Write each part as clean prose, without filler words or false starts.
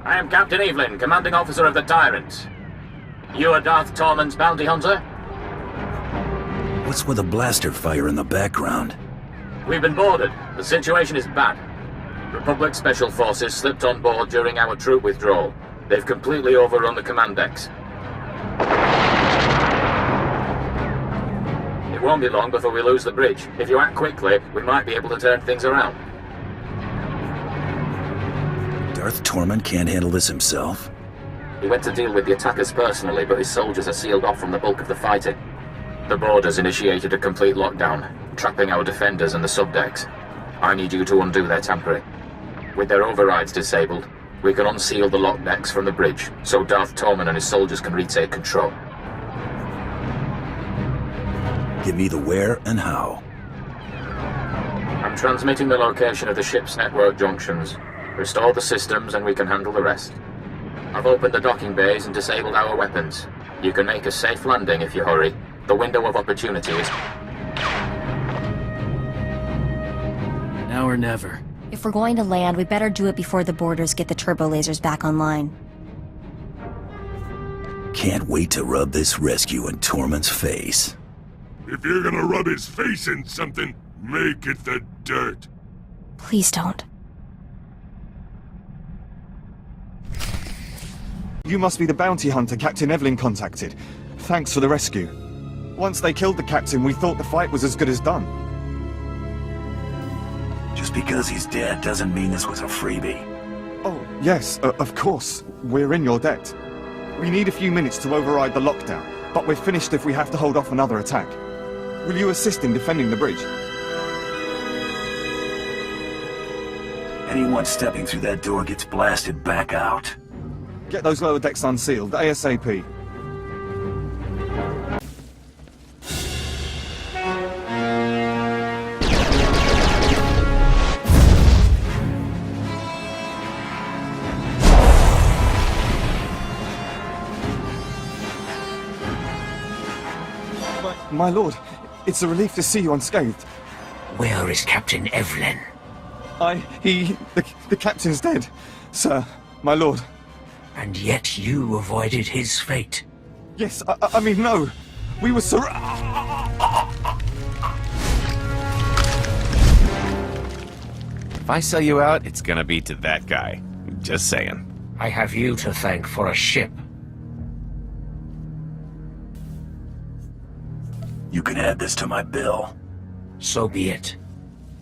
I am Captain Evelyn, commanding officer of the Tyrant. You are Darth Tormen's bounty hunter? What's with the blaster fire in the background? We've been boarded. The situation is bad. Republic Special Forces slipped on board during our troop withdrawal. They've completely overrun the command decks. It won't be long before we lose the bridge. If you act quickly, we might be able to turn things around. Darth Tormen can't handle this himself? He went to deal with the attackers personally, but his soldiers are sealed off from the bulk of the fighting. The boarders initiated a complete lockdown, trapping our defenders and the subdecks. I need you to undo their tampering. With their overrides disabled, we can unseal the lock decks from the bridge, so Darth Tormen and his soldiers can retake control. Give me the where and how. I'm transmitting the location of the ship's network junctions. Restore the systems and we can handle the rest. I've opened the docking bays and disabled our weapons. You can make a safe landing if you hurry. The window of opportunity is... Now or never. If we're going to land, we better do it before the boarders get the turbo lasers back online. Can't wait to rub this rescue in Tormen's face. If you're gonna rub his face in something, make it the dirt. Please don't. You must be the bounty hunter Captain Evelyn contacted. Thanks for the rescue. Once they killed the captain, we thought the fight was as good as done. Just because he's dead doesn't mean this was a freebie. Oh, yes, of course. We're in your debt. We need a few minutes to override the lockdown, but we're finished if we have to hold off another attack. Will you assist in defending the bridge? Anyone stepping through that door gets blasted back out. Get those lower decks unsealed, ASAP. My lord, it's a relief to see you unscathed. Where is Captain Evelyn? The captain's dead, sir, my lord. And yet you avoided his fate. Yes, I mean, no. We were If I sell you out, it's gonna be to that guy. Just saying. I have you to thank for a ship. You can add this to my bill. So be it.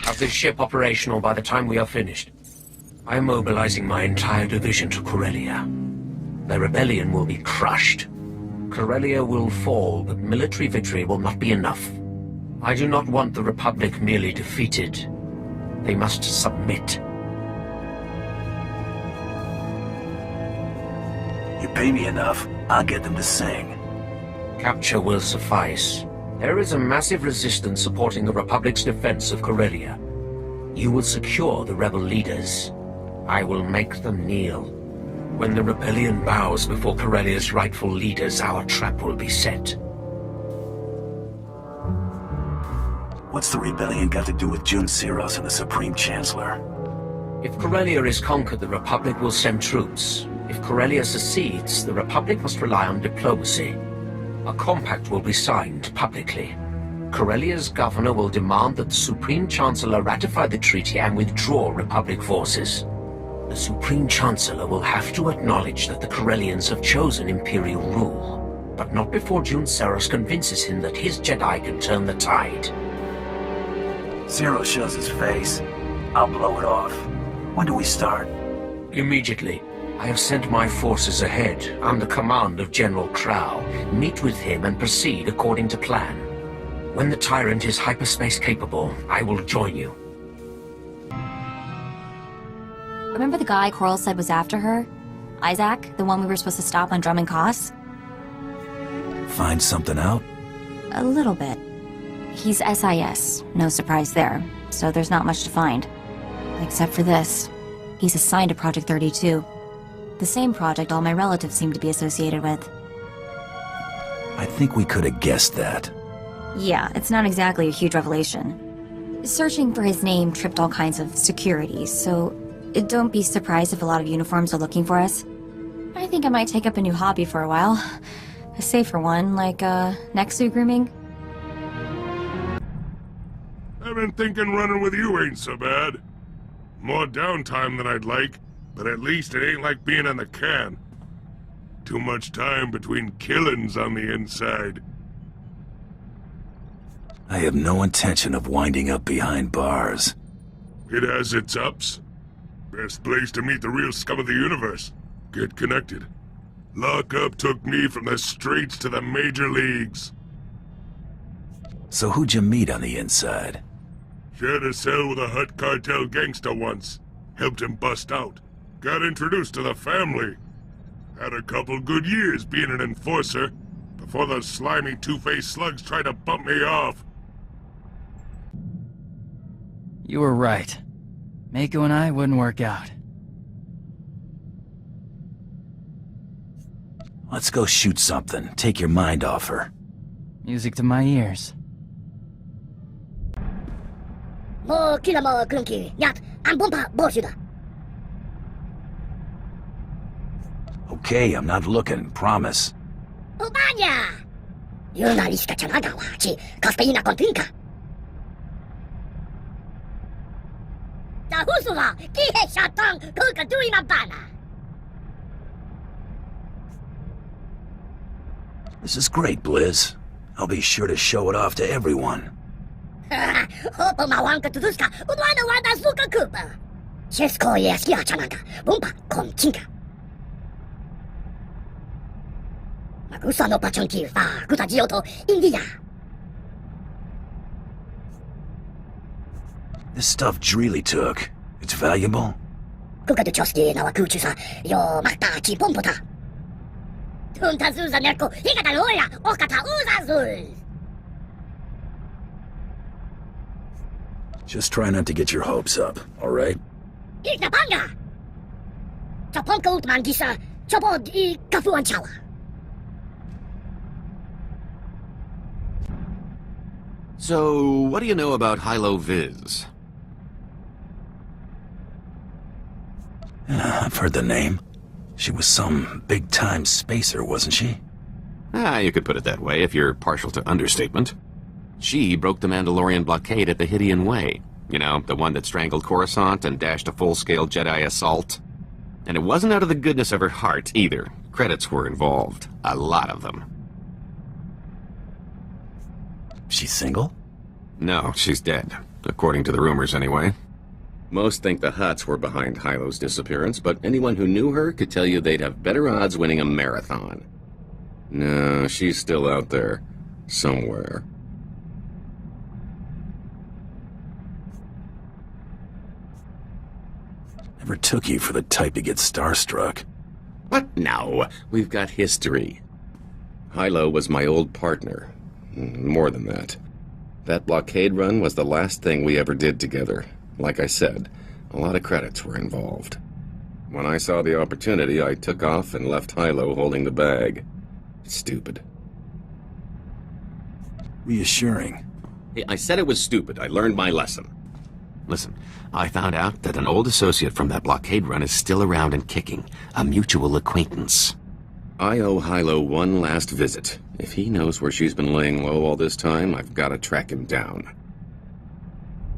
Have this ship operational by the time we are finished. I am mobilizing my entire division to Corellia. The rebellion will be crushed. Corellia will fall, but military victory will not be enough. I do not want the Republic merely defeated. They must submit. You pay me enough, I'll get them to sing. Capture will suffice. There is a massive resistance supporting the Republic's defense of Corellia. You will secure the rebel leaders. I will make them kneel. When the rebellion bows before Corellia's rightful leaders, our trap will be set. What's the rebellion got to do with Jun Siros and the Supreme Chancellor? If Corellia is conquered, the Republic will send troops. If Corellia secedes, the Republic must rely on diplomacy. A compact will be signed publicly. Corellia's governor will demand that the Supreme Chancellor ratify the treaty and withdraw Republic forces. The Supreme Chancellor will have to acknowledge that the Corellians have chosen Imperial rule, but not before Jun Siros convinces him that his Jedi can turn the tide. Zero shows his face. I'll blow it off. When do we start? Immediately. I have sent my forces ahead, under command of General Crow. Meet with him and proceed according to plan. When the Tyrant is hyperspace capable, I will join you. Remember the guy Coral said was after her? Isaac, the one we were supposed to stop on Drummond Koss? Find something out? A little bit. He's SIS, no surprise there, so there's not much to find. Except for this. He's assigned to Project 32. The same project all my relatives seem to be associated with. I think we could have guessed that. Yeah, it's not exactly a huge revelation. Searching for his name tripped all kinds of securities, so Don't be surprised if a lot of uniforms are looking for us. I think I might take up a new hobby for a while. A safer one, like, neck suit grooming. I've been thinking running with you ain't so bad. More downtime than I'd like, but at least it ain't like being in the can. Too much time between killings on the inside. I have no intention of winding up behind bars. It has its ups. Best place to meet the real scum of the universe. Get connected. Lockup took me from the streets to the major leagues. So who'd you meet on the inside? Shared a cell with a Hut cartel gangster once. Helped him bust out. Got introduced to the family. Had a couple good years being an enforcer, before those slimy two-faced slugs tried to bump me off. You were right. Mako and I wouldn't work out. Let's go shoot something. Take your mind off her. Music to my ears. 뭐 길라 뭐 그런 길. 야, 안 본파 무엇이다. Okay, I'm not looking. Promise. 오바냐. 유나리스카 전화다와. 지 카스페이나 컨트인카. 자, 후수가 기회 샷당 그거 두이나 바나. This is great, Blizz. I'll be sure to show it off to everyone. 호퍼 마왕카 두두스카 우드와나 와다 수카 쿠파. 셰스코에 스키아 차나가. 본파 콤친카. 마구사노 파청키 파 구타지오토 인디야. This stuff Dreely took. It's valuable? 그까도 조스키 나와 구추사 요 막다 지 폼포타. 툰타 수사 낼고 이가 달로야 오카타 우사술. Just try not to get your hopes up, alright? 이나 방가. 저 pomka utman gisa 저보 이 가푸안 차와. So, what do you know about Hilo Viz? I've heard the name. She was some big-time spacer, wasn't she? You could put it that way if you're partial to understatement. She broke the Mandalorian blockade at the Hydian Way. You know, the one that strangled Coruscant and dashed a full-scale Jedi assault. And it wasn't out of the goodness of her heart, either. Credits were involved. A lot of them. She's single? No, she's dead. According to the rumors, anyway. Most think the Hutts were behind Hilo's disappearance, but anyone who knew her could tell you they'd have better odds winning a marathon. No, she's still out there. Somewhere. Never took you for the type to get starstruck. What? No. We've got history. Hilo was my old partner. More than that. That blockade run was the last thing we ever did together. Like I said, a lot of credits were involved. When I saw the opportunity, I took off and left Hilo holding the bag. Stupid. Reassuring. Hey, I said it was stupid. I learned my lesson. Listen, I found out that an old associate from that blockade run is still around and kicking. A mutual acquaintance. I owe Hilo one last visit. If he knows where she's been laying low all this time, I've got to track him down.